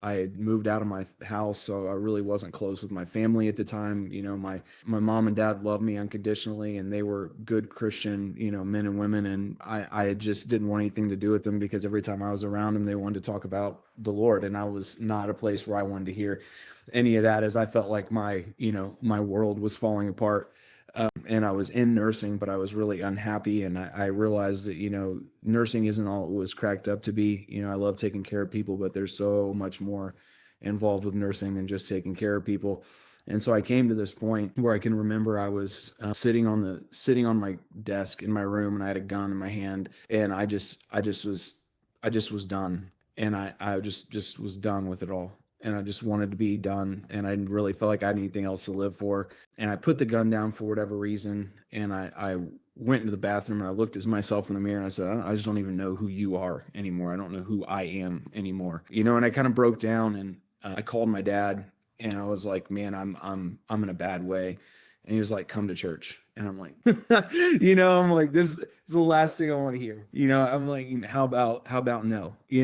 I had moved out of my house, so I really wasn't close with my family at the time. My mom and dad loved me unconditionally, and they were good Christian, men and women. And I just didn't want anything to do with them because every time I was around them, they wanted to talk about the Lord, and I was not a place where I wanted to hear any of that, as I felt like my world was falling apart. And I was in nursing, but I was really unhappy. And I realized that, nursing isn't all it was cracked up to be. I love taking care of people, but there's so much more involved with nursing than just taking care of people. And so I came to this point where I can remember I was sitting on my desk in my room, and I had a gun in my hand, and I just was done. And I just was done with it all. And I just wanted to be done. And I didn't really feel like I had anything else to live for. And I put the gun down for whatever reason. And I went into the bathroom, and I looked at myself in the mirror, and I said, I just don't even know who you are anymore. I don't know who I am anymore. And I kind of broke down, and I called my dad, and I was like, man, I'm in a bad way. And he was like, come to church. And I'm like, I'm like, this is the last thing I want to hear. I'm like, how about no?